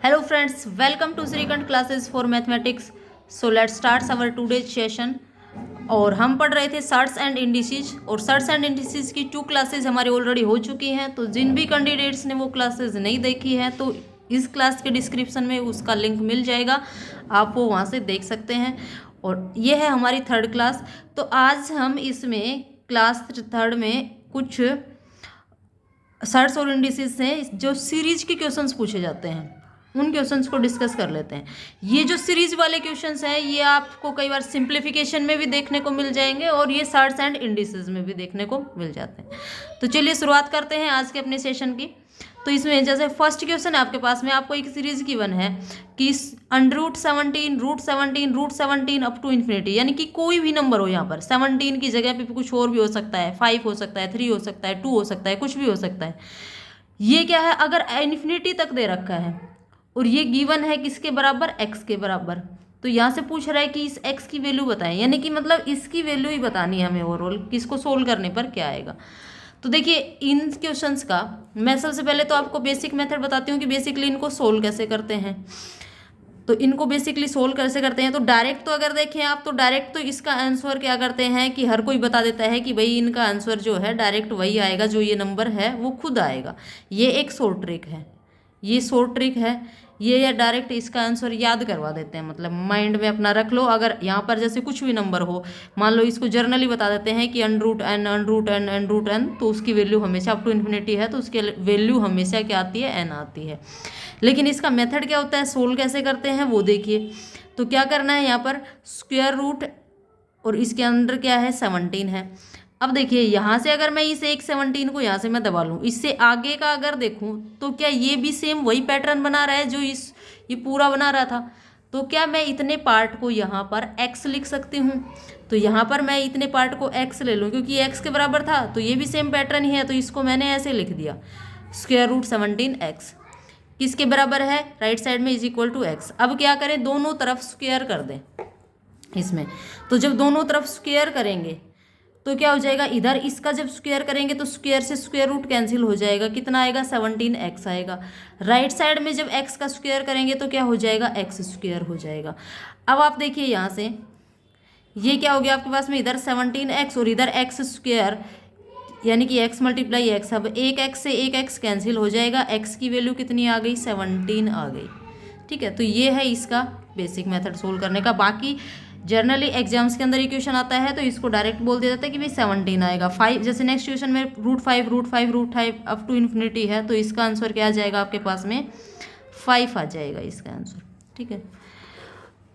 Hello friends, welcome to Srikant classes for mathematics. So let's start our today's session. और हम पढ़ रहे थे सर्ट्स एंड इंडिसेस और सर्ट्स एंड इंडिसेस की 2 क्लासेस हमारी ऑलरेडी हो चुकी हैं। तो जिन भी कैंडिडेट्स ने वो क्लासेस नहीं देखी है तो इस क्लास के डिस्क्रिप्शन में उसका लिंक मिल जाएगा, आप वो वहाँ से देख सकते हैं। और ये है हमारी 3rd क्लास। तो आज हम इसमें क्लास 3rd में कुछ सर्ट्स और इंडिसेस से जो सीरीज के क्वेश्चंस पूछे जाते हैं उन क्वेश्चंस को डिस्कस कर लेते हैं। ये जो सीरीज वाले क्वेश्चंस हैं ये आपको कई बार सिंप्लीफिकेशन में भी देखने को मिल जाएंगे और ये सर्ट्स एंड इंडिसेस में भी देखने को मिल जाते हैं। तो चलिए शुरुआत करते हैं आज के अपने सेशन की। तो इसमें जैसे फर्स्ट क्वेश्चन है आपके पास में, आपको एक सीरीज गिवन है कि √17 √17 √17 अप टू इन्फिनिटी, यानी कि कोई भी नंबर हो यहाँ पर 17 की जगह पे कुछ और भी हो सकता है, 5 हो सकता है, 3 हो सकता है, 2 हो सकता है, कुछ भी हो सकता है। ये क्या है, अगर इन्फिनिटी तक दे रखा है और ये गिवन है किसके बराबर, x के बराबर, तो यहाँ से पूछ रहा है कि इस x की वैल्यू बताएं, यानी कि मतलब इसकी वैल्यू ही बतानी है हमें ओवरऑल, किसको सोल्व करने पर क्या आएगा। तो देखिए इन क्वेश्चंस का मैं सबसे पहले तो आपको बेसिक मेथड बताती हूँ कि बेसिकली इनको सोल्व कैसे करते हैं। तो इनको बेसिकली सोल्व कैसे करते हैं, तो डायरेक्ट तो अगर देखें आप तो डायरेक्ट तो इसका आंसर क्या करते हैं कि हर कोई बता देता है कि भाई इनका आंसर जो है डायरेक्ट वही आएगा, जो ये नंबर है वो खुद आएगा। ये एक शॉर्ट ट्रिक है, ये शॉर्ट ट्रिक है, ये या डायरेक्ट इसका आंसर याद करवा देते हैं, मतलब माइंड में अपना रख लो। अगर यहाँ पर जैसे कुछ भी नंबर हो, मान लो इसको जर्नली बता देते हैं कि √n, तो उसकी वैल्यू हमेशा अप टू इन्फिनिटी है, तो उसकी वैल्यू हमेशा क्या आती है, n आती है। लेकिन इसका मेथड क्या होता है, सोल्व कैसे करते हैं वो देखिए। तो क्या करना है, यहाँ पर स्क्वायर रूट और इसके अंदर क्या है 17 है। अब देखिए यहाँ से अगर मैं इस एक 17 को यहाँ से मैं दबा लूँ, इससे आगे का अगर देखूँ तो क्या ये भी सेम वही पैटर्न बना रहा है जो ये पूरा बना रहा था। तो क्या मैं इतने पार्ट को यहाँ पर x लिख सकती हूँ, तो यहाँ पर मैं इतने पार्ट को x ले लूँ क्योंकि x के बराबर था, तो ये भी सेम पैटर्न ही है, तो इसको मैंने ऐसे लिख दिया √17x किसके बराबर है, राइट साइड में =x। अब क्या करें, दोनों तरफ स्क्वायर कर दें इसमें। तो जब दोनों तरफ स्क्वायर करेंगे तो क्या हो जाएगा, इधर इसका जब स्क्वायर करेंगे तो स्क्वायर से स्क्वायर रूट कैंसिल हो जाएगा, कितना आएगा 17x आएगा। राइट साइड में जब x का स्क्वायर करेंगे तो क्या हो जाएगा, x² हो जाएगा। अब आप देखिए यहाँ से ये क्या हो गया आपके पास में, इधर 17x और इधर x², यानी कि x × x। अब एक x से एक x कैंसिल हो जाएगा, x की वैल्यू कितनी आ गई, 17 आ गई। ठीक है, तो ये है इसका बेसिक मेथड सोल्व करने का। बाकी जर्नली एग्जाम्स के अंदर इक्वेशन आता है तो इसको डायरेक्ट बोल दिया जाता है कि भाई 17 आएगा। 5 जैसे नेक्स्ट क्वेश्चन में √5 अप टू इन्फिनिटी है, तो इसका आंसर क्या आ जाएगा आपके पास में, 5 आ जाएगा इसका आंसर। ठीक है,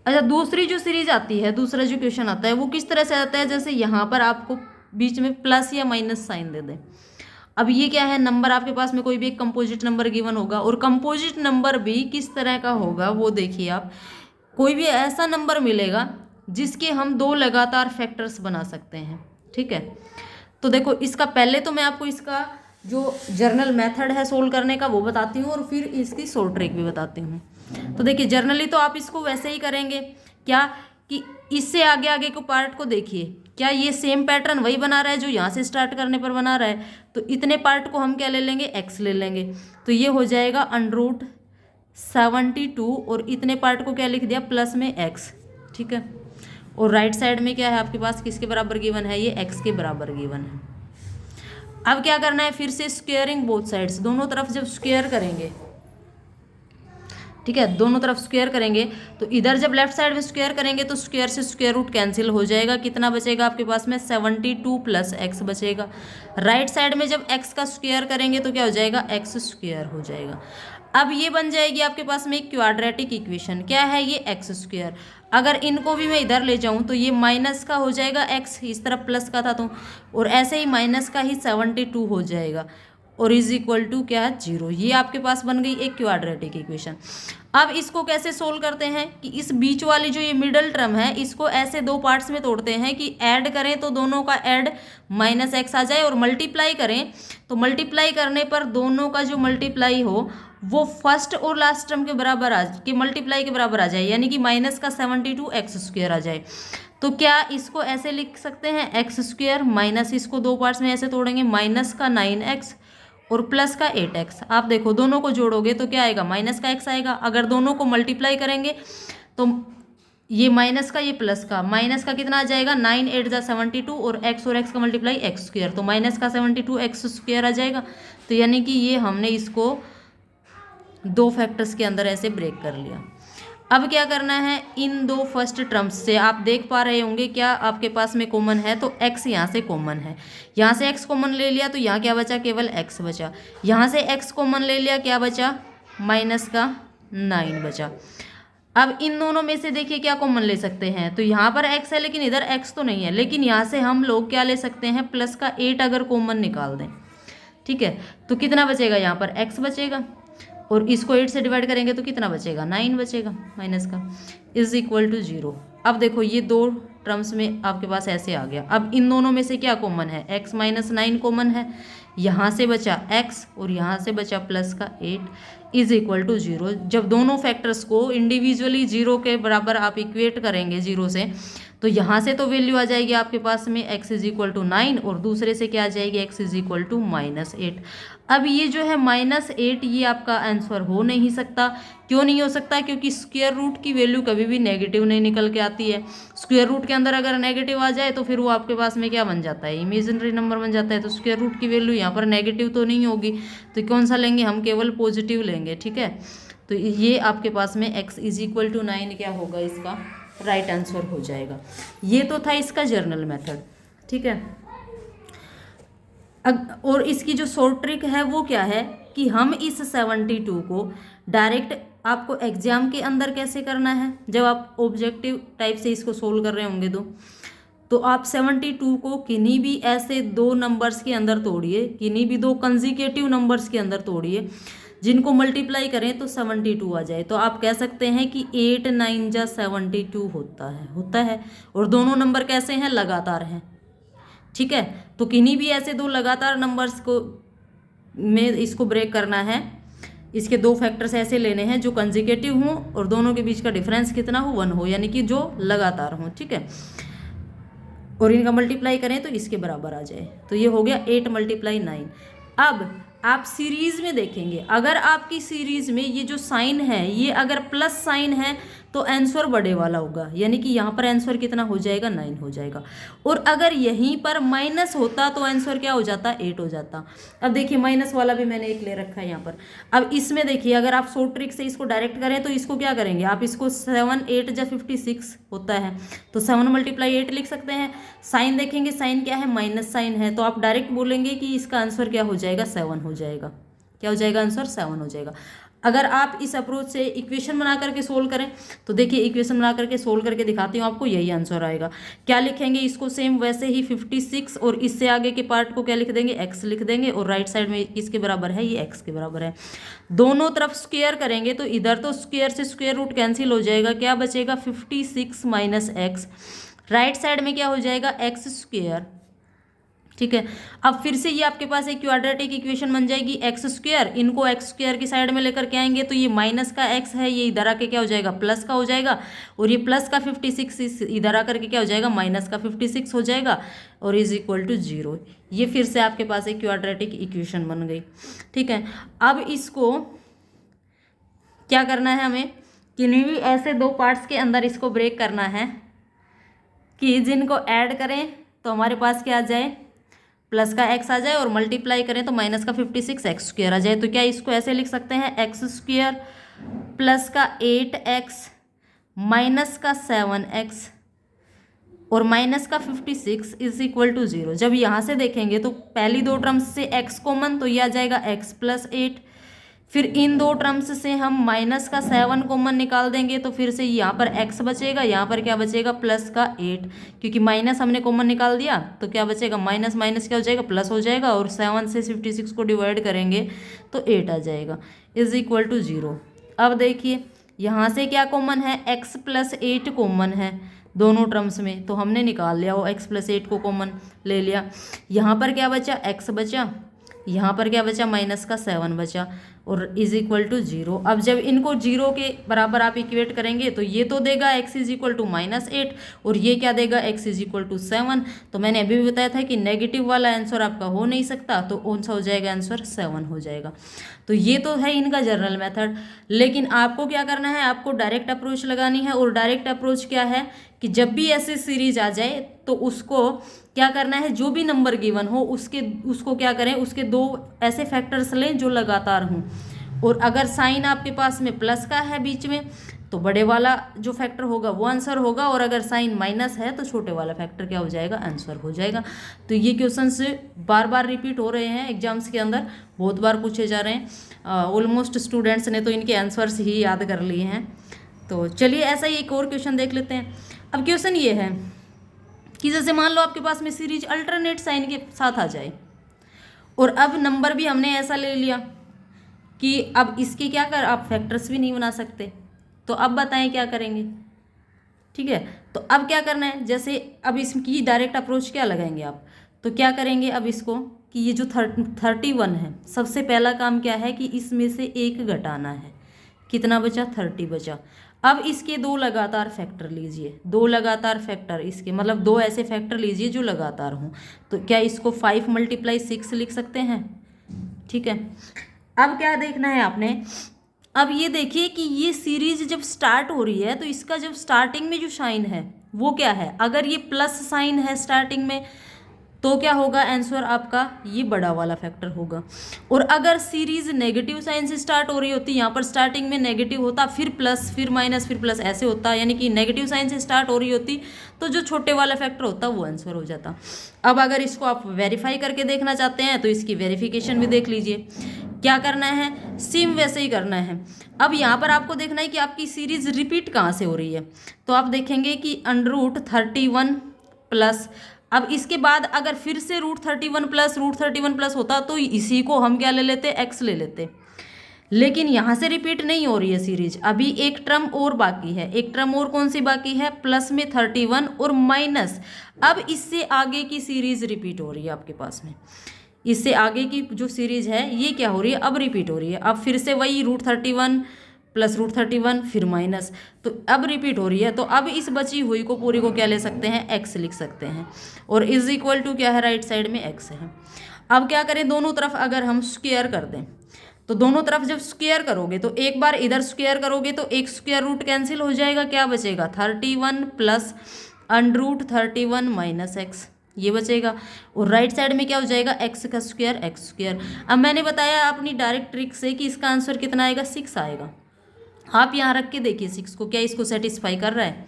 अच्छा दूसरी जो सीरीज आती है, दूसरा जो क्वेश्चन आता है वो किस तरह से आता है, जैसे यहाँ पर आपको बीच में प्लस या माइनस साइन दे दें। अब ये क्या है, नंबर आपके पास में कोई भी एक कंपोजिट नंबर गिवन होगा और कंपोजिट नंबर भी किस तरह का होगा वो देखिए आप। कोई भी ऐसा नंबर मिलेगा जिसके हम 2 लगातार फैक्टर्स बना सकते हैं। ठीक है, तो देखो इसका पहले तो मैं आपको इसका जो जर्नल मेथड है सोल्व करने का वो बताती हूँ और फिर इसकी शॉर्ट ट्रिक भी बताती हूँ। तो देखिए जर्नली तो आप इसको वैसे ही करेंगे क्या कि इससे आगे आगे को पार्ट को देखिए, क्या ये सेम पैटर्न वही बना रहा है जो यहाँ से स्टार्ट करने पर बना रहा है, तो इतने पार्ट को हम क्या ले लेंगे, x ले लेंगे। तो ये हो जाएगा √72 और इतने पार्ट को क्या लिख दिया, प्लस में x। ठीक है, और राइट साइड में क्या है आपके पास, किसके बराबर गिवन है, ये x के बराबर गिवन है। अब क्या करना है, फिर से स्क्वेयरिंग बोथ साइड्स, दोनों तरफ जब स्क्वेयर करेंगे, ठीक है, दोनों तरफ स्क्वायर करेंगे तो इधर जब लेफ्ट साइड में स्क्वायर करेंगे तो स्क्वायर से स्क्वायर रूट कैंसिल हो जाएगा, कितना बचेगा आपके पास में 72 + x बचेगा। राइट साइड में जब x का स्क्वायर करेंगे तो क्या हो जाएगा, x² हो जाएगा। अब ये बन जाएगी आपके पास में एक क्वाड्रेटिक इक्वेशन, क्या है ये, x²। अगर इनको भी मैं इधर ले जाऊं तो ये माइनस का हो जाएगा x, इस तरफ प्लस का था तो, और ऐसे ही माइनस का ही 72 हो जाएगा और = क्या है, 0। ये आपके पास बन गई एक क्वाड्रेटिक इक्वेशन। अब इसको कैसे सोल्व करते हैं कि इस बीच वाली जो ये मिडल टर्म है इसको ऐसे 2 पार्ट्स में तोड़ते हैं कि ऐड करें तो दोनों का ऐड -x आ जाए, और मल्टीप्लाई करें तो मल्टीप्लाई करने पर दोनों का जो मल्टीप्लाई हो वो फर्स्ट और लास्ट टर्म के बराबर मल्टीप्लाई के बराबर आ जाए, यानी कि माइनस का 72 x² आ जाए। तो क्या इसको ऐसे लिख सकते हैं, x² माइनस, इसको 2 पार्ट्स में ऐसे तोड़ेंगे, माइनस का 9x और प्लस का 8x। आप देखो दोनों को जोड़ोगे तो क्या आएगा, माइनस का x आएगा। अगर दोनों को मल्टीप्लाई करेंगे तो ये माइनस का, ये प्लस का, माइनस का कितना आ जाएगा 9 8 जा 72 और x का मल्टीप्लाई एक्स स्क्वायर, तो माइनस का 72 एक्स स्क्वायर आ जाएगा। तो यानी कि ये हमने इसको दो फैक्टर्स के अंदर ऐसे ब्रेक कर लिया। अब क्या करना है, इन दो फर्स्ट टर्म्स से आप देख पा रहे होंगे क्या आपके पास में कॉमन है, तो x यहाँ से कॉमन है, यहाँ से x कॉमन ले लिया तो यहाँ क्या बचा, केवल x बचा। यहाँ से x कॉमन ले लिया, क्या बचा, माइनस का 9 बचा। अब इन दोनों में से देखिए क्या कॉमन ले सकते हैं, तो यहाँ पर x है लेकिन इधर x तो नहीं है, लेकिन यहाँ से हम लोग क्या ले सकते हैं, प्लस का 8 अगर कॉमन निकाल दें, ठीक है, तो कितना बचेगा, यहाँ पर x बचेगा और इसको 8 से डिवाइड करेंगे तो कितना बचेगा, 9 बचेगा माइनस का, इज इक्वल टू 0। अब देखो ये दो टर्म्स में आपके पास ऐसे आ गया। अब इन दोनों में से क्या कॉमन है, x माइनस 9 कॉमन है, यहाँ से बचा x और यहाँ से बचा प्लस का 8 इज इक्वल टू 0। जब दोनों फैक्टर्स को इंडिविजुअली 0 के बराबर आप इक्वेट करेंगे 0 से, तो यहाँ से तो वैल्यू आ जाएगी आपके पास में x इज इक्वल टू 9 और दूसरे से क्या आ जाएगी, x इज इक्वल टू -8। अब ये जो है -8 ये आपका आंसर हो नहीं सकता। क्यों नहीं हो सकता, क्योंकि स्क्वायर रूट की वैल्यू कभी भी नेगेटिव नहीं निकल के आती है। स्क्वायर रूट के अंदर अगर नेगेटिव आ जाए तो फिर वो आपके पास में क्या बन जाता है, इमेजिनरी नंबर बन जाता है। तो स्क्वायर रूट की वैल्यू यहाँ पर नेगेटिव तो नहीं होगी, तो कौन सा लेंगे हम, केवल पॉजिटिव लेंगे, ठीक है। तो ये आपके पास में x इज इक्वल टू 9 क्या होगा, इसका राइट आंसर हो जाएगा। ये तो था इसका जर्नल मेथड, ठीक है। और इसकी जो शॉर्ट ट्रिक है वो क्या है कि हम इस 72 को डायरेक्ट आपको एग्जाम के अंदर कैसे करना है, जब आप ऑब्जेक्टिव टाइप से इसको सोल्व कर रहे होंगे तो आप 72 को किन्हीं भी ऐसे दो नंबर्स के अंदर तोड़िए, किन्हीं भी दो कंजिक्यूटिव नंबर्स के अंदर तोड़िए जिनको मल्टीप्लाई करें तो 72 आ जाए। तो आप कह सकते हैं कि 8 9 जा 72 होता है। और दोनों नंबर कैसे हैं, लगातार हैं, ठीक है। तो किन्हीं भी ऐसे दो लगातार नंबर्स को में इसको ब्रेक करना है, इसके दो फैक्टर्स ऐसे लेने हैं जो कंजिक्यूटिव हों और दोनों के बीच का डिफरेंस कितना हो, 1 हो, यानी कि जो लगातार हों, ठीक है। और इनका मल्टीप्लाई करें तो इसके बराबर आ जाए। तो ये हो गया 8 × 9। अब आप सीरीज में देखेंगे, अगर आपकी सीरीज में ये जो साइन है ये अगर प्लस साइन है तो आंसर बड़े वाला होगा, यानी कि यहाँ पर आंसर कितना हो जाएगा, 9 हो जाएगा। और अगर यहीं पर माइनस होता तो आंसर क्या हो जाता, 8 हो जाता। अब देखिए माइनस वाला भी मैंने एक ले रखा है यहाँ पर। अब इसमें देखिए अगर आप शॉर्ट ट्रिक से इसको डायरेक्ट करें तो इसको क्या करेंगे आप, इसको 7 8 जा 56 होता है, तो 7 × 8 लिख सकते हैं। साइन देखेंगे, साइन क्या है, माइनस साइन है, तो आप डायरेक्ट बोलेंगे कि इसका आंसर क्या हो जाएगा, 7 हो जाएगा। क्या हो जाएगा आंसर, 7 हो जाएगा। अगर आप इस अप्रोच से इक्वेशन बना करके सोल्व करें तो देखिए इक्वेशन बना करके सोल्व करके दिखाती हूँ आपको, यही आंसर आएगा। क्या लिखेंगे, इसको सेम वैसे ही 56 और इससे आगे के पार्ट को क्या लिख देंगे, x लिख देंगे और राइट साइड में किसके बराबर है, ये x के बराबर है। दोनों तरफ स्क्वायर करेंगे तो इधर तो स्क्वायर से स्क्वायर रूट कैंसिल हो जाएगा, क्या बचेगा 56 - x। राइट साइड में क्या हो जाएगा, x², ठीक है। अब फिर से ये आपके पास एक क्वाड्रेटिक इक्वेशन बन जाएगी, x², इनको x² की साइड में लेकर के आएंगे तो ये माइनस का x है, ये इधर आके क्या हो जाएगा, प्लस का हो जाएगा। और ये प्लस का 56 इधर आकर के क्या हो जाएगा, माइनस का 56 हो जाएगा और इज इक्वल टू 0। ये फिर से आपके पास एक क्वाड्रेटिक इक्वेशन बन गई, ठीक है। अब इसको क्या करना है हमें, किन्हीं भी ऐसे दो पार्ट्स के अंदर इसको ब्रेक करना है कि जिनको ऐड करें तो हमारे पास क्या आ जाए, प्लस का x आ जाए और मल्टीप्लाई करें तो माइनस का 56 x² आ जाए। तो क्या इसको ऐसे लिख सकते हैं, x² प्लस का 8x माइनस का 7x और माइनस का 56 इज इक्वल टू 0। जब यहाँ से देखेंगे तो पहली दो टर्म्स से x कॉमन, तो ये आ जाएगा x + 8। फिर इन दो टर्म्स से हम माइनस का 7 कॉमन निकाल देंगे तो फिर से यहाँ पर x बचेगा, यहाँ पर क्या बचेगा, प्लस का 8, क्योंकि माइनस हमने कॉमन निकाल दिया तो क्या बचेगा, माइनस माइनस क्या हो जाएगा, प्लस हो जाएगा। और 7 से 56 को डिवाइड करेंगे तो 8 आ जाएगा, इज इक्वल टू 0। अब देखिए यहाँ से क्या कॉमन है, x + 8 कॉमन है दोनों टर्म्स में, तो हमने निकाल लिया वो x + 8 को कॉमन ले लिया। यहाँ पर क्या बचा, x बचा, यहाँ पर क्या बचा, माइनस का 7 बचा। और इज इक्वल टू 0। अब जब इनको 0 के बराबर आप इक्वेट करेंगे तो ये तो देगा x इज इक्वल टू -8 और ये क्या देगा x इज इक्वल टू 7। तो मैंने अभी भी बताया था कि नेगेटिव वाला आंसर आपका हो नहीं सकता, तो कौन सा हो जाएगा आंसर 7 हो जाएगा। तो ये तो है इनका जनरल मेथड, लेकिन आपको क्या करना है, आपको डायरेक्ट अप्रोच लगानी है। और डायरेक्ट अप्रोच क्या है कि जब भी ऐसे सीरीज आ जाए तो उसको क्या करना है, जो भी नंबर गिवन हो उसको क्या करें, उसके दो ऐसे फैक्टर्स लें जो लगातार हों। और अगर साइन आपके पास में प्लस का है बीच में तो बड़े वाला जो फैक्टर होगा वो आंसर होगा, और अगर साइन माइनस है तो छोटे वाला फैक्टर क्या हो जाएगा, आंसर हो जाएगा। तो ये क्वेश्चंस बार बार रिपीट हो रहे हैं एग्जाम्स के अंदर, बहुत बार पूछे जा रहे हैं। ऑलमोस्ट स्टूडेंट्स ने तो इनके आंसर्स ही याद कर लिए हैं। तो चलिए ऐसा ही एक और क्वेश्चन देख लेते हैं। अब क्वेश्चन ये है कि जैसे मान लो आपके पास में सीरीज अल्टरनेट साइन के साथ आ जाए, और अब नंबर भी हमने ऐसा ले लिया कि अब इसके क्या कर, आप फैक्टर्स भी नहीं बना सकते। तो अब बताएं क्या करेंगे। ठीक है, तो अब क्या करना है, जैसे अब इसकी डायरेक्ट अप्रोच क्या लगाएंगे आप, तो क्या करेंगे अब इसको कि ये जो 31 है, सबसे पहला काम क्या है कि इसमें से एक घटाना है। कितना बचा, 30 बचा। अब इसके दो लगातार फैक्टर लीजिए, दो लगातार फैक्टर इसके मतलब दो ऐसे फैक्टर लीजिए जो लगातार हों। तो क्या इसको 5 × 6 लिख सकते हैं। ठीक है, अब क्या देखना है आपने, अब ये देखिए कि ये सीरीज जब स्टार्ट हो रही है तो इसका जब स्टार्टिंग में जो साइन है वो क्या है, अगर ये प्लस साइन है स्टार्टिंग में तो क्या होगा, आंसर आपका ये बड़ा वाला फैक्टर होगा। और अगर सीरीज नेगेटिव साइन से स्टार्ट हो रही होती, यहाँ पर स्टार्टिंग में नेगेटिव होता, फिर प्लस, फिर माइनस, फिर प्लस, ऐसे होता, यानी कि नेगेटिव साइन से स्टार्ट हो रही होती तो जो छोटे वाला फैक्टर होता वो आंसर हो जाता। अब अगर इसको आप वेरीफाई करके देखना चाहते हैं तो इसकी वेरिफिकेशन भी देख लीजिए। क्या करना है, सेम वैसे ही करना है। अब यहाँ पर आपको देखना है कि आपकी सीरीज रिपीट कहाँ से हो रही है। तो आप देखेंगे कि √31 प्लस, अब इसके बाद अगर फिर से √31 प्लस होता तो इसी को हम क्या ले लेते, x ले लेते। लेकिन यहाँ से रिपीट नहीं हो रही है सीरीज, अभी एक टर्म और बाकी है। एक टर्म और कौन सी बाकी है, प्लस में 31 और माइनस। अब इससे आगे की सीरीज रिपीट हो रही है आपके पास में, इससे आगे की जो सीरीज है ये क्या हो रही है, अब रिपीट हो रही है। अब फिर से वही √31 प्लस √31 फिर माइनस, तो अब रिपीट हो रही है। तो अब इस बची हुई को पूरी को क्या ले सकते हैं, x लिख सकते हैं। और इज इक्वल टू क्या है, राइट साइड में x है। अब क्या करें, दोनों तरफ अगर हम स्क्वायर कर दें, तो दोनों तरफ जब स्क्वायर करोगे तो एक बार इधर स्क्वायर करोगे तो एक स्क्वायर रूट कैंसिल हो जाएगा, क्या बचेगा 31 प्लस √31 माइनस x, ये बचेगा। और राइट साइड में क्या हो जाएगा, x का स्क्वायर x स्क्वायर। अब मैंने बताया अपनी डायरेक्ट ट्रिक से कि इसका आंसर कितना आएगा, 6 आएगा। आप यहाँ रख के देखिए 6 को, क्या इसको सेटिस्फाई कर रहा है।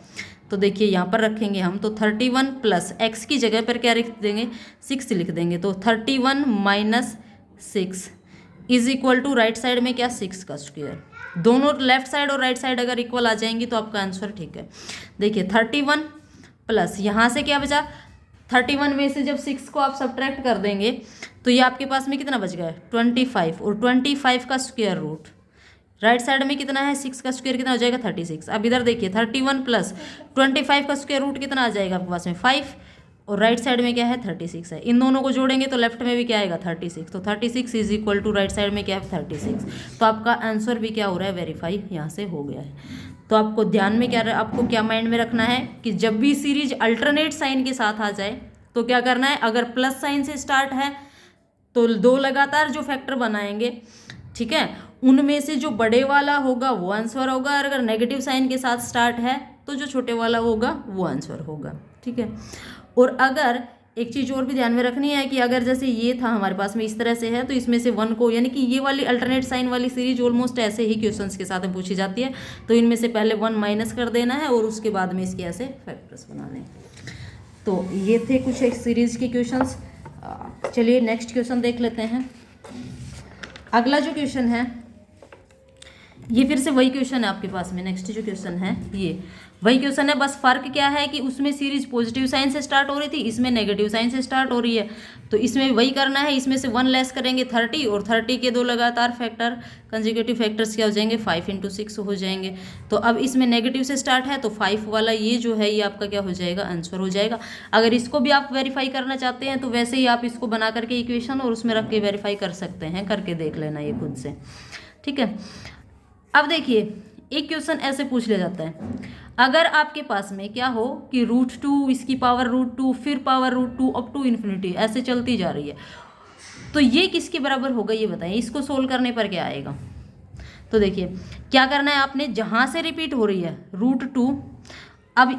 तो देखिए यहाँ पर रखेंगे हम, तो 31 प्लस x की जगह पर क्या लिख देंगे, 6 लिख देंगे। तो 31 minus 6 is equal to right side में क्या, 6 का स्क्वायर। दोनों लेफ्ट साइड और राइट साइड अगर इक्वल आ जाएंगी तो आपका आंसर ठीक है। देखिए 31 प्लस यहाँ से क्या बचा, 31 में से जब 6 को आप सब्ट्रैक्ट कर देंगे तो ये आपके पास में कितना बच गया, 25। और 25 का स्क्वायर रूट, राइट साइड में कितना है, 6 का स्क्वायर कितना हो जाएगा, 36। अब इधर देखिए 31 प्लस 25 का स्क्वायर रूट कितना आ जाएगा आपके पास में, 5। और राइट साइड में क्या है, 36 है। इन दोनों को जोड़ेंगे तो लेफ्ट में भी क्या आएगा, 36। तो 36 is equal to right side में क्या है, 36। तो आपका आंसर भी क्या हो रहा है, वेरीफाई यहाँ से हो गया है। तो आपको ध्यान में क्या, आपको क्या माइंड में रखना है कि जब भी सीरीज अल्टरनेट साइन के साथ आ जाए तो क्या करना है, अगर प्लस साइन से स्टार्ट है तो दो लगातार जो फैक्टर बनाएंगे, ठीक है, उनमें से जो बड़े वाला होगा वो आंसर होगा। और अगर नेगेटिव साइन के साथ स्टार्ट है तो जो छोटे वाला होगा वो आंसर होगा। ठीक है, और अगर एक चीज़ और भी ध्यान में रखनी है कि अगर जैसे ये था हमारे पास में इस तरह से है तो इसमें से 1 को, यानी कि ये वाली अल्टरनेट साइन वाली सीरीज ऑलमोस्ट ऐसे ही क्वेश्चंस के साथ में पूछी जाती है, तो इनमें से पहले 1 माइनस कर देना है और उसके बाद में इसके ऐसे फैक्टर्स बनाने हैं। तो ये थे कुछ एक सीरीज के क्वेश्चंस। चलिए नेक्स्ट क्वेश्चन देख लेते हैं। अगला जो क्वेश्चन है ये फिर से वही क्वेश्चन है आपके पास में। नेक्स्ट जो क्वेश्चन है ये वही क्वेश्चन है, बस फर्क क्या है कि उसमें सीरीज पॉजिटिव साइन से स्टार्ट हो रही थी, इसमें नेगेटिव साइन से स्टार्ट हो रही है। तो इसमें वही करना है, इसमें से 1 लेस करेंगे 30 और 30 के दो लगातार फैक्टर कंसेक्यूटिव फैक्टर्स क्या हो जाएंगे, 5 × 6 हो जाएंगे। तो अब इसमें नेगेटिव से स्टार्ट है तो 5 वाला ये जो है ये आपका क्या हो जाएगा, आंसर हो जाएगा। अगर इसको भी आप वेरीफाई करना चाहते हैं तो वैसे ही आप इसको बना करके इक्वेशन और उसमें रख के वेरीफाई कर सकते हैं, करके देख लेना ये खुद से। ठीक है। अब देखिए एक क्वेश्चन ऐसे पूछ लिया जाता है, अगर आपके पास में क्या हो कि √2 इसकी पावर √2 फिर पावर √2 अप टू इन्फिनिटी ऐसे चलती जा रही है, तो ये किसके बराबर होगा ये बताइए। इसको सोल्व करने पर क्या आएगा। तो देखिए क्या करना है आपने, जहाँ से रिपीट हो रही है √2, अब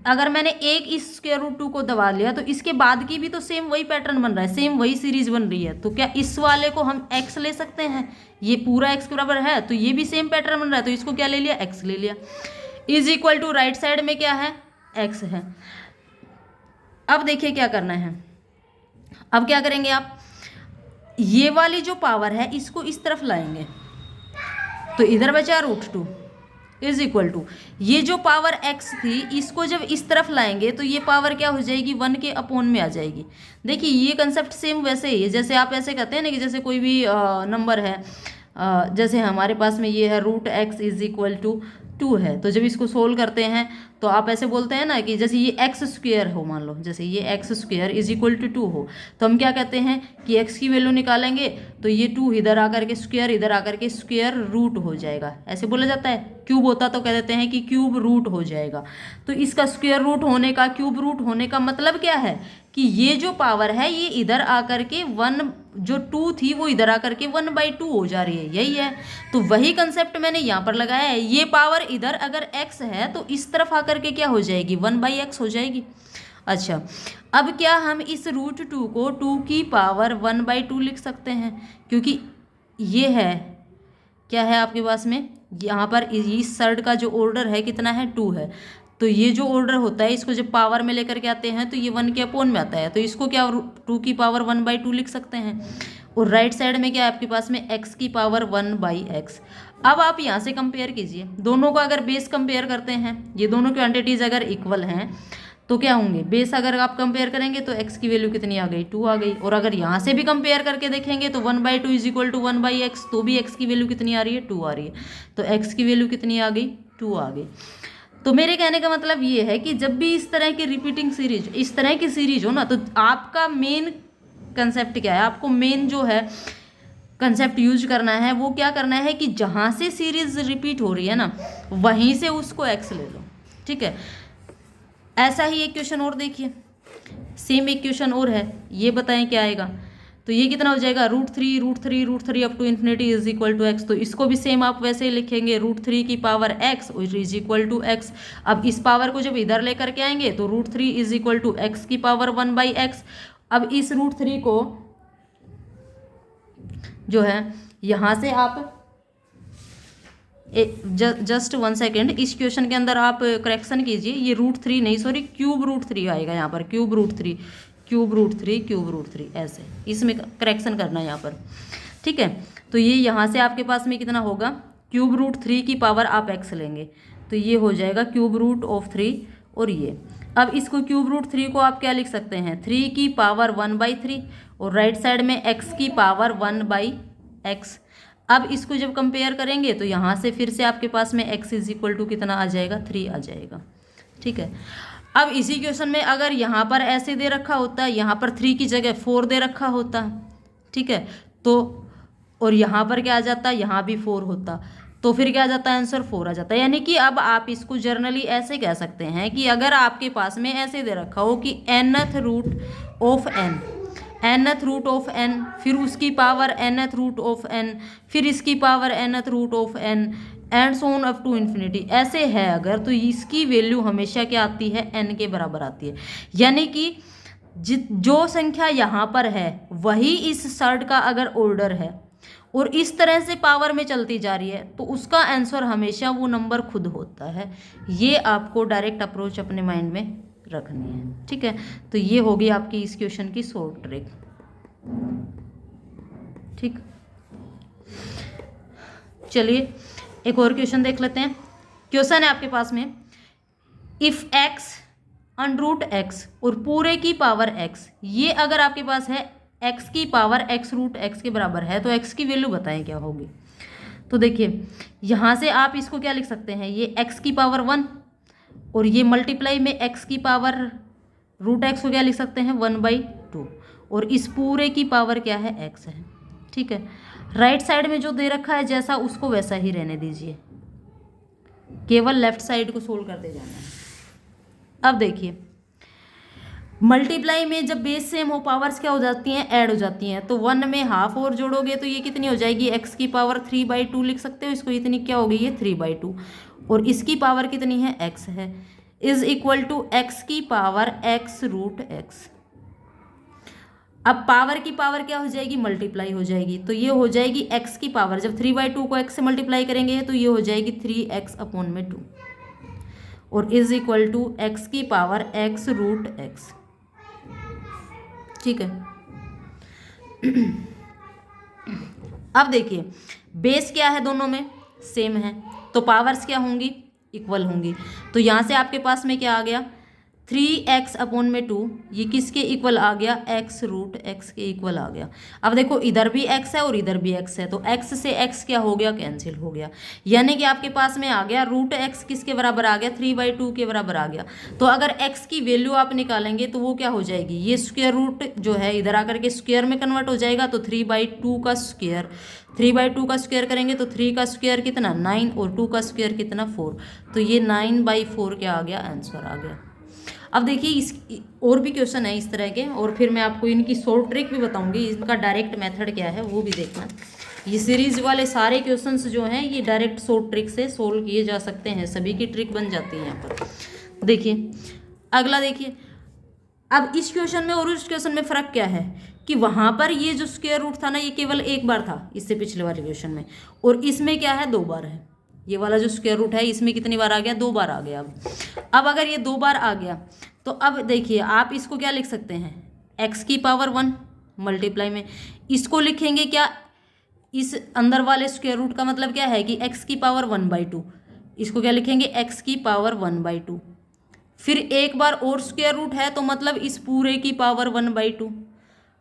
अगर मैंने एक इस स्क्वायर √2 को दबा लिया तो इसके बाद की भी तो सेम वही पैटर्न बन रहा है, सेम वही सीरीज बन रही है, तो क्या इस वाले को हम x ले सकते हैं, ये पूरा x के बराबर है तो ये भी सेम पैटर्न बन रहा है, तो इसको क्या ले लिया, x ले लिया। Is equal to right side में क्या है, x है। अब देखिए क्या करना है, अब क्या करेंगे आप, ये वाली जो पावर है इसको इस तरफ लाएंगे, तो इधर बचा √2 इज इक्वल टू ये जो पावर x थी इसको जब इस तरफ लाएंगे तो ये पावर क्या हो जाएगी, 1 के अपॉन में आ जाएगी। देखिए ये कंसेप्ट सेम वैसे ही है जैसे आप ऐसे कहते हैं ना कि जैसे कोई भी नंबर है, जैसे हमारे पास में ये है √x इज इक्वल टू 2 है, तो जब इसको सोल्व करते हैं तो आप ऐसे बोलते हैं ना कि जैसे ये x स्क्वायर हो, मान लो जैसे ये x square is equal to 2 हो, तो हम क्या कहते हैं कि x की वैल्यू निकालेंगे तो ये 2 इधर आकर के स्क्वायर, इधर आकर के स्क्वायर रूट हो जाएगा, ऐसे बोला जाता है। क्यूब होता तो कह देते हैं कि क्यूब रूट हो जाएगा। तो इसका स्क्वायर रूट होने का, क्यूब रूट होने का मतलब क्या है कि ये जो पावर है ये इधर आकर के 1 जो 2 थी वो इधर आकर के 1/2 हो जा रही है, यही है। तो वही कंसेप्ट मैंने यहाँ पर लगाया है, ये पावर इधर अगर x है तो इस तरफ आकर के क्या हो जाएगी, 1/x हो जाएगी। अच्छा अब क्या हम इस √2 को 2 की पावर 1/2 लिख सकते हैं, क्योंकि ये है क्या है आपके पास में, यहाँ पर इस सर्ड का जो ऑर्डर है कितना है, 2 है। तो ये जो ऑर्डर होता है इसको जब पावर में लेकर के आते हैं तो ये 1 के अपॉन में आता है, तो इसको क्या 2 की पावर 1/2 लिख सकते हैं। और राइट साइड में क्या है आपके पास में, x की पावर 1/x। अब आप यहाँ से कंपेयर कीजिए, दोनों का अगर बेस कंपेयर करते हैं, ये दोनों क्वांटिटीज अगर इक्वल हैं तो क्या होंगे, बेस अगर आप कंपेयर करेंगे तो x की वैल्यू कितनी आ गई, 2 आ गई। और अगर यहाँ से भी कंपेयर करके देखेंगे तो 1/2 इज इक्वल टू 1/x, तो भी x की वैल्यू कितनी आ रही है, 2 आ रही है। तो x की वैल्यू कितनी आ गई, 2 आ गई। तो मेरे कहने का मतलब ये है कि जब भी इस तरह की रिपीटिंग सीरीज, इस तरह की सीरीज हो ना, तो आपका मेन कंसेप्ट क्या है, आपको मेन जो है कंसेप्ट यूज करना है वो क्या करना है कि जहाँ से सीरीज रिपीट हो रही है ना वहीं से उसको x ले लो, ठीक है। ऐसा ही एक क्वेश्चन और देखिए, सेम एक क्वेश्चन और है, ये बताएं क्या आएगा। तो ये कितना हो जाएगा, √3 up to infinity is equal to x। तो इसको भी सेम आप वैसे ही लिखेंगे, √3 की power x is equal to x। अब इस पावर को जब इधर लेकर के आएंगे तो √3 इज इक्वल टू x की पावर 1/x। अब इस √3 को जो है यहाँ से आप जस्ट 1 सेकेंड, इस क्वेश्चन के अंदर आप करेक्शन कीजिए, ये √3 नहीं सॉरी क्यूब √3 आएगा यहाँ पर, क्यूब √3 ऐसे, इसमें करेक्शन करना है यहाँ पर, ठीक है। तो ये यहाँ से आपके पास में कितना होगा, क्यूब √3 की पावर आप x लेंगे तो ये हो जाएगा क्यूब √3। और ये अब इसको क्यूब √3 को आप क्या लिख सकते हैं, 3 की पावर 1/3 और राइट साइड में x की पावर 1/x। अब इसको जब कंपेयर करेंगे तो यहाँ से फिर से आपके पास में x इज इक्वल टू कितना आ जाएगा, 3 आ जाएगा, ठीक है। अब इसी क्वेश्चन में अगर यहाँ पर ऐसे दे रखा होता है, यहाँ पर 3 की जगह 4 दे रखा होता, ठीक है, तो और यहाँ पर क्या आ जाता, यहाँ भी 4 होता, तो फिर क्या आ जाता है, आंसर 4 आ जाता है। यानी कि अब आप इसको जर्नली ऐसे कह सकते हैं कि अगर आपके पास में ऐसे दे रखा हो कि nth रूट ऑफ n, फिर उसकी power nth root of n, फिर इसकी power nth root of n and so on up to infinity, ऐसे है अगर, तो इसकी वैल्यू हमेशा क्या आती है, n के बराबर आती है। यानी कि जो संख्या यहाँ पर है वही इस सर्ड का अगर ऑर्डर है और इस तरह से पावर में चलती जा रही है तो उसका आंसर हमेशा वो नंबर खुद होता है। ये आपको डायरेक्ट अप्रोच अपने माइंड में रखनी है, ठीक है। तो ये होगी आपकी इस क्वेश्चन की शॉर्ट ट्रिक, ठीक। चलिए एक और क्वेश्चन देख लेते हैं। क्वेश्चन है आपके पास में, इफ x √x और पूरे की पावर x, ये अगर आपके पास है x की पावर x √x के बराबर है तो x की वैल्यू बताएं क्या होगी। तो देखिए यहाँ से आप इसको क्या लिख सकते हैं, ये x की पावर 1 और ये मल्टीप्लाई में x की पावर √x को क्या लिख सकते हैं, 1/2 और इस पूरे की पावर क्या है, x है, ठीक है। राइट साइड में जो दे रखा है जैसा उसको वैसा ही रहने दीजिए, केवल लेफ्ट साइड को सोल्व करते जाना है। अब देखिए मल्टीप्लाई में जब बेस सेम हो पावर्स क्या हो जाती हैं, ऐड हो जाती हैं। तो 1 में हाफ और जोड़ोगे तो ये कितनी हो जाएगी, x की पावर 3/2 लिख सकते हो इसको, इतनी क्या हो गई है 3/2, और इसकी पावर कितनी है x है, इज इक्वल टू x की पावर x√x। अब पावर की पावर क्या हो जाएगी, मल्टीप्लाई हो जाएगी, तो ये हो जाएगी x की पावर, जब 3/2 को x से मल्टीप्लाई करेंगे तो ये हो जाएगी 3x/2 और इज इक्वल टू x की पावर x√x। ठीक है। अब देखिए बेस क्या है, दोनों में सेम है, तो पावर्स क्या होंगी, इक्वल होंगी। तो यहाँ से आपके पास में क्या आ गया, 3x/2, ये किसके इक्वल आ गया, x√x के इक्वल आ गया। अब देखो इधर भी x है और इधर भी x है, तो x से x क्या हो गया, कैंसिल हो गया, यानी कि आपके पास में आ गया √x किसके बराबर आ गया, 3/2 के बराबर आ गया। तो अगर x की वैल्यू आप निकालेंगे तो वो क्या हो जाएगी, ये स्क्वायर रूट जो है इधर आकर के स्क्वायर में कन्वर्ट हो जाएगा, तो 3/2 का स्क्वायर, 3/2 का स्क्वायर करेंगे तो 3 का स्क्वायर कितना 9 और 2 का स्क्वायर कितना 4, तो ये 9/4 क्या आ गया, आंसर आ गया। अब देखिए इस और भी क्वेश्चन है इस तरह के, और फिर मैं आपको इनकी शॉर्ट ट्रिक भी बताऊंगी, इनका डायरेक्ट मेथड क्या है वो भी देखना। ये सीरीज वाले सारे क्वेश्चंस जो हैं ये डायरेक्ट शॉर्ट ट्रिक से सोल्व किए जा सकते हैं, सभी की ट्रिक बन जाती है यहाँ पर। देखिए अगला देखिए, अब इस क्वेश्चन में और उस क्वेश्चन में फ़र्क क्या है कि वहाँ पर ये जो स्क्वायर रूट था ना ये केवल एक बार था इससे पिछले वाले क्वेश्चन में, और इसमें क्या है 2 बार है। ये वाला जो स्क्वायर रूट है इसमें कितनी बार आ गया, 2 बार आ गया। अब अगर ये 2 बार आ गया तो अब देखिए आप इसको क्या लिख सकते हैं, x की पावर 1 मल्टीप्लाई में इसको लिखेंगे क्या, इस अंदर वाले स्क्वायर रूट का मतलब क्या है कि x की पावर 1/2, इसको क्या लिखेंगे x की पावर 1/2, फिर एक बार और स्क्वायर रूट है तो मतलब इस पूरे की पावर 1/2,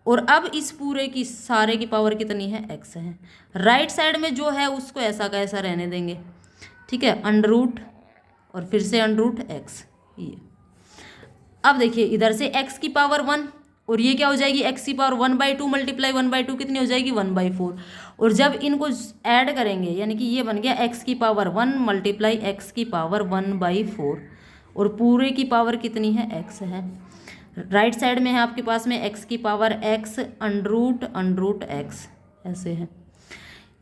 और अब इस पूरे की सारे की पावर कितनी है, x है। राइट साइड में जो है उसको ऐसा का ऐसा रहने देंगे, ठीक है, अंडर रूट और फिर से अंडर√x। ये अब देखिए इधर से x की पावर 1 और ये क्या हो जाएगी, x की पावर 1/2 मल्टीप्लाई 1/2 कितनी हो जाएगी 1/4, और जब इनको ऐड करेंगे यानी कि ये बन गया x की पावर 1 मल्टीप्लाई x की पावर 1/4, और पूरे की पावर कितनी है, x है। राइट साइड में है आपके पास में x की पावर x अंडर√x ऐसे है।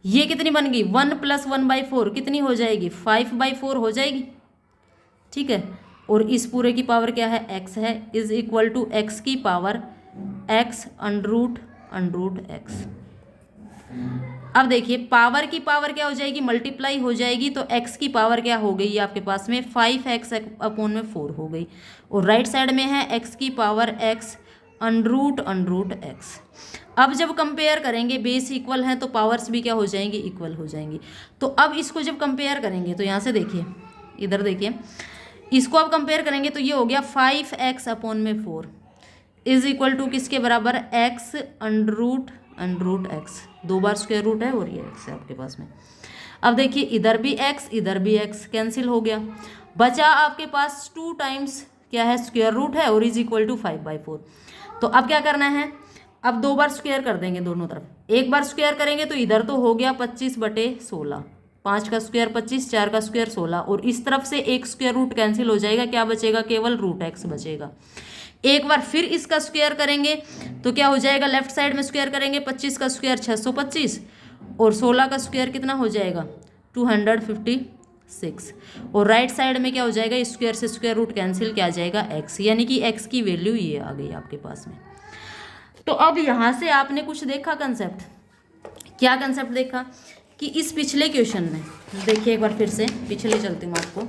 ये कितनी बन गई 1 + 1/4 कितनी हो जाएगी 5/4 हो जाएगी, ठीक है, और इस पूरे की पावर क्या है, x है, इज इक्वल टू x की पावर x अंडर√x। अब देखिए पावर की पावर क्या हो जाएगी, मल्टीप्लाई हो जाएगी, तो x की पावर क्या हो गई आपके पास में 5x/4 हो गई, और राइट साइड में है x की पावर x अंडर√x। अब जब कंपेयर करेंगे बेस इक्वल है तो पावर्स भी क्या हो जाएंगी, इक्वल हो जाएंगी। तो अब इसको जब कंपेयर करेंगे तो यहाँ से देखिए इधर देखिए इसको अब कंपेयर करेंगे तो ये हो गया 5x/4 इज इक्वल टू किसके बराबर, x अंडर√x, 2 बार स्क्वायर रूट है और ये x है आपके पास में। अब देखिए इधर भी x इधर भी x कैंसिल हो गया, बचा आपके पास 2 टाइम्स क्या है स्क्वायर रूट है और इज इक्वल टू 5/4। तो अब क्या करना है, अब 2 बार स्क्वायर कर देंगे दोनों तरफ, एक बार स्क्वायर करेंगे तो इधर तो हो गया 25/16, 5 का स्क्वायर 25, 4 का स्क्वायर 16, और इस तरफ से एक स्क्वायर रूट कैंसिल हो जाएगा, क्या बचेगा, केवल √x बचेगा। एक बार फिर इसका स्क्वायर करेंगे तो क्या हो जाएगा, लेफ्ट साइड में स्क्वायर करेंगे 25 का स्क्वायर 625 और 16 का स्क्वायर कितना हो जाएगा 256, और राइट साइड में क्या हो जाएगा, स्क्वायर से स्क्वायर रूट कैंसिल क्या आ जाएगा x, यानी कि x की वैल्यू ये आ गई आपके पास में। तो अब यहाँ से आपने कुछ देखा कंसेप्ट, क्या कंसेप्ट देखा कि इस पिछले क्वेश्चन में देखिए एक बार फिर से पिछले चलती हूँ आपको।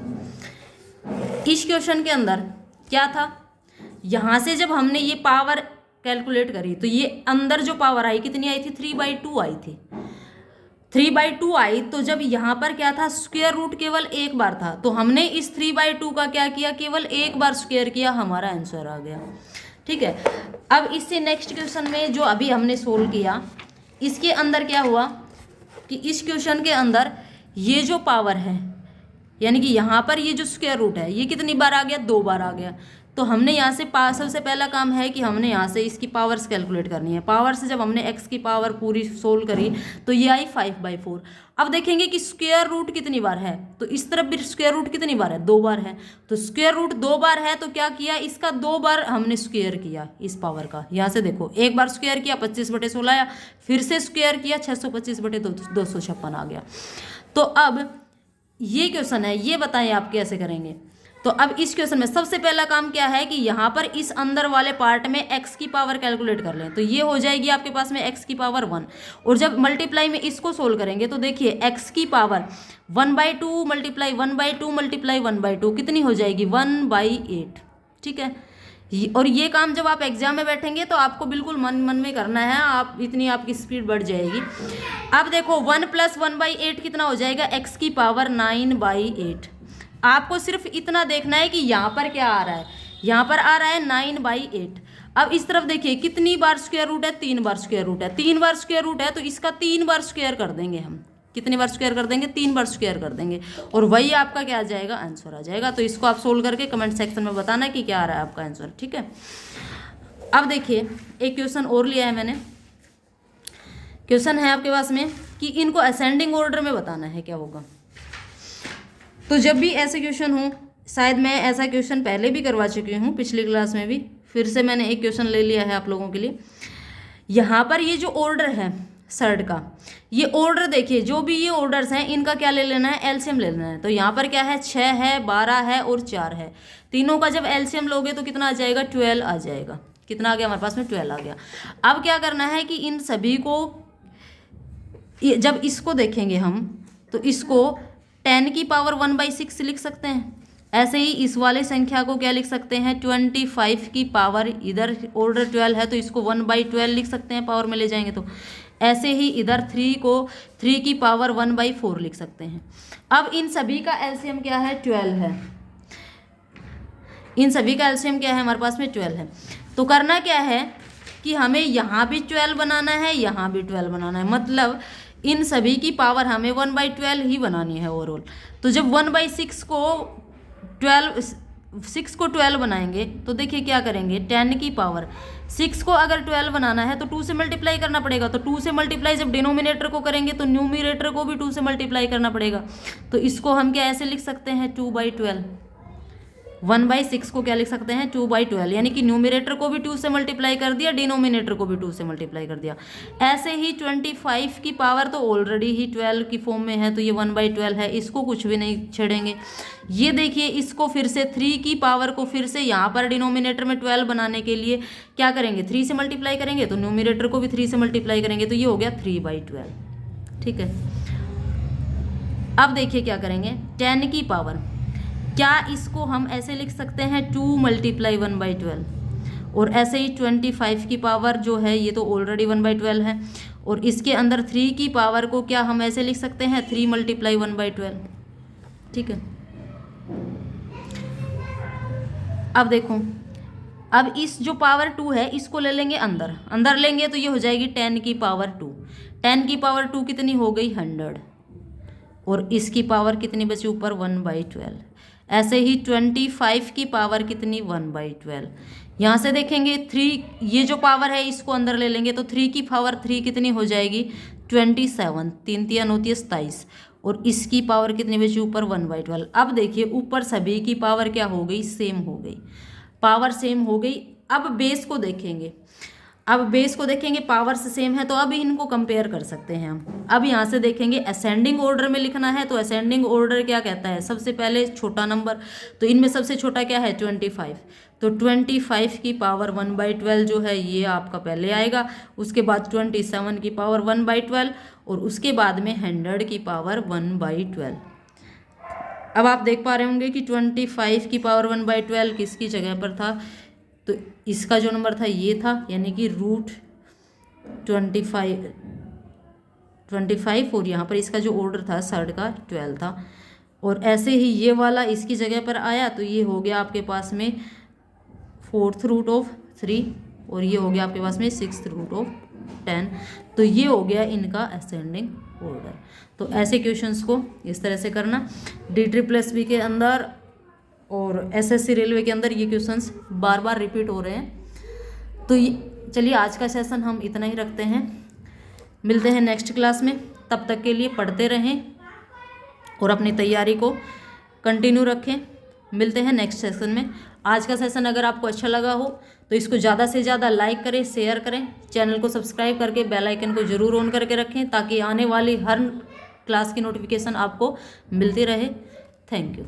इस क्वेश्चन के अंदर क्या था, यहाँ से जब हमने ये पावर कैलकुलेट करी तो ये अंदर जो पावर आई कितनी आई थी, 3/2 आई थी, 3/2 आई। तो जब यहाँ पर क्या था, स्क्वायर रूट केवल एक बार था, तो हमने इस 3/2 का क्या किया, केवल एक बार स्क्वायर किया, हमारा आंसर आ गया। ठीक है, अब इससे नेक्स्ट क्वेश्चन में जो अभी हमने सोल्व किया इसके अंदर क्या हुआ कि इस क्वेश्चन के अंदर ये जो पावर है यानी कि यहाँ पर ये जो स्क्वायर रूट है ये कितनी बार आ गया, 2 बार आ गया। तो हमने यहाँ से सबसे पहला काम है कि हमने यहाँ से इसकी पावर्स कैलकुलेट करनी है। पावर से जब हमने x की पावर पूरी सोल्व करी तो ये आई 5/4। अब देखेंगे कि स्क्वायर रूट कितनी बार है, तो इस तरफ भी स्क्वायर रूट कितनी बार है, 2 बार है। तो स्क्वायर रूट 2 बार है तो क्या किया, इसका 2 बार हमने स्क्वायर किया इस पावर का। यहाँ से देखो, एक बार स्क्वायर किया 25/16 आया, फिर से स्क्वायर किया 625/256 आ गया। तो अब ये क्वेश्चन है, ये बताएं आप कैसे करेंगे। तो अब इस क्वेश्चन में सबसे पहला काम क्या है कि यहाँ पर इस अंदर वाले पार्ट में x की पावर कैलकुलेट कर लें। तो ये हो जाएगी आपके पास में x की पावर 1, और जब मल्टीप्लाई में इसको सोल्व करेंगे तो देखिए x की पावर 1/2 मल्टीप्लाई 1/2 मल्टीप्लाई 1/2 कितनी हो जाएगी, 1/8। ठीक है, और ये काम जब आप एग्जाम में बैठेंगे तो आपको बिल्कुल मन में करना है, आप इतनी आपकी स्पीड बढ़ जाएगी। अब देखो 1 + 1/8 कितना हो जाएगा, x की पावर 9/8। आपको सिर्फ इतना देखना है कि यहाँ पर क्या आ रहा है, यहाँ पर आ रहा है 9/8। अब इस तरफ देखिए कितनी बार स्क्वायर रूट है, 3 बार स्क्वायर रूट है। 3 बार स्क्वायर रूट है तो इसका 3 बार स्क्वायर कर देंगे हम। कितनी बार स्क्वायर कर देंगे, 3 बार स्क्वायर कर देंगे, और वही आपका क्या आ जाएगा, आंसर आ जाएगा। तो इसको आप सोल्व करके कमेंट सेक्शन में बताना कि क्या आ रहा है आपका आंसर। ठीक है, अब देखिए एक क्वेश्चन और लिया है मैंने। क्वेश्चन है आपके पास में कि इनको असेंडिंग ऑर्डर में बताना है क्या होगा। तो जब भी ऐसे क्वेश्चन हो, शायद मैं ऐसा क्वेश्चन पहले भी करवा चुकी हूँ पिछली क्लास में भी, फिर से मैंने एक क्वेश्चन ले लिया है आप लोगों के लिए। यहाँ पर ये जो ऑर्डर है सर्ड का, ये ऑर्डर देखिए, जो भी ये ऑर्डर्स हैं इनका क्या ले लेना है, एलसीएम ले लेना है। तो यहाँ पर क्या है, 6 है, 12 है और 4 है। तीनों का जब एलसीएम लोगे तो कितना आ जाएगा, 12 आ जाएगा। कितना आ गया हमारे पास में, 12 आ गया। अब क्या करना है कि इन सभी को, जब इसको देखेंगे हम तो इसको 10 की पावर 1/6 लिख सकते हैं। ऐसे ही इस वाले संख्या को क्या लिख सकते हैं, 25 की पावर, इधर ऑर्डर 12 है तो इसको 1/12 लिख सकते हैं, पावर में ले जाएंगे तो। ऐसे ही इधर 3 को 3 की पावर 1/4 लिख सकते हैं। अब इन सभी का एलसीएम क्या है, 12 है। इन सभी का एलसीएम क्या है हमारे पास में, 12 है। तो करना क्या है कि हमें यहाँ भी 12 बनाना है, यहाँ भी 12 बनाना है, मतलब इन सभी की पावर हमें 1/12 ही बनानी है ओवरऑल। तो जब 1/6 को 12 बनाएंगे तो देखिए क्या करेंगे, 10 की पावर 6 को अगर 12 बनाना है तो 2 से मल्टीप्लाई करना पड़ेगा। तो 2 से मल्टीप्लाई जब डिनोमिनेटर को करेंगे तो न्यूमिनेटर को भी 2 से मल्टीप्लाई करना पड़ेगा। तो इसको हम क्या ऐसे लिख सकते हैं, 2/12। 1/6 को क्या लिख सकते हैं, 2/12, यानी कि न्यूमिनेटर को भी 2 से मल्टीप्लाई कर दिया, डिनोमिनेटर को भी 2 से मल्टीप्लाई कर दिया। ऐसे ही 25 की पावर तो ऑलरेडी ही 12 की फॉर्म में है तो ये 1/12 है, इसको कुछ भी नहीं छेड़ेंगे। ये देखिए इसको फिर से 3 की पावर को फिर से यहाँ पर डिनोमिनेटर में 12 बनाने के लिए क्या करेंगे, 3 से मल्टीप्लाई करेंगे, तो न्यूमिनेटर को भी 3 से मल्टीप्लाई करेंगे, तो ये हो गया 3/12। ठीक है, अब देखिए क्या करेंगे, 10 की पावर, क्या इसको हम ऐसे लिख सकते हैं 2 × 1/12, और ऐसे ही 25 की पावर जो है ये तो ऑलरेडी 1/12 है, और इसके अंदर 3 की पावर को क्या हम ऐसे लिख सकते हैं 3 × 1/12। ठीक है, अब देखो, अब इस जो पावर 2 है इसको ले लेंगे अंदर, अंदर लेंगे तो ये हो जाएगी 10 की पावर 2। 10 की पावर 2 कितनी हो गई, 100, और इसकी पावर कितनी बची ऊपर, 1/12। ऐसे ही 25 की पावर कितनी, 1/12। यहाँ से देखेंगे 3, ये जो पावर है इसको अंदर ले लेंगे तो 3 की पावर 3 कितनी हो जाएगी, 27, 3 × 3 होती है 27, और इसकी पावर कितनी बची ऊपर, 1/12। अब देखिए ऊपर सभी की पावर क्या हो गई, सेम हो गई, पावर सेम हो गई। अब बेस को देखेंगे, अब बेस को देखेंगे, पावर से सेम है तो अब इनको कंपेयर कर सकते हैं हम। अब यहाँ से देखेंगे असेंडिंग ऑर्डर में लिखना है, तो असेंडिंग ऑर्डर क्या कहता है, सबसे पहले छोटा नंबर, तो इनमें सबसे छोटा क्या है, 25। तो 25 की पावर 1/12 जो है ये आपका पहले आएगा, उसके बाद 27 की पावर 1/12, और उसके बाद में 100 की पावर 1/12। अब आप देख पा रहे होंगे कि 25 की पावर 1/12 किसकी जगह पर था, तो इसका जो नंबर था ये था, यानी कि √25, और यहाँ पर इसका जो ऑर्डर था सर्ड का 12 था, और ऐसे ही ये वाला इसकी जगह पर आया तो ये हो गया आपके पास में 4th√3, और ये हो गया आपके पास में 6th√10। तो ये हो गया इनका असेंडिंग ऑर्डर। तो ऐसे क्वेश्चंस को इस तरह से करना। D++ के अंदर और एसएससी रेलवे के अंदर ये क्वेश्चंस बार बार रिपीट हो रहे हैं। तो चलिए आज का सेशन हम इतना ही रखते हैं, मिलते हैं नेक्स्ट क्लास में। तब तक के लिए पढ़ते रहें और अपनी तैयारी को कंटिन्यू रखें। मिलते हैं नेक्स्ट सेशन में। आज का सेशन अगर आपको अच्छा लगा हो तो इसको ज़्यादा से ज़्यादा लाइक करें, शेयर करें, चैनल को सब्सक्राइब करके बेल आइकन को ज़रूर ऑन करके रखें ताकि आने वाली हर क्लास की नोटिफिकेशन आपको मिलती रहे। Thank you.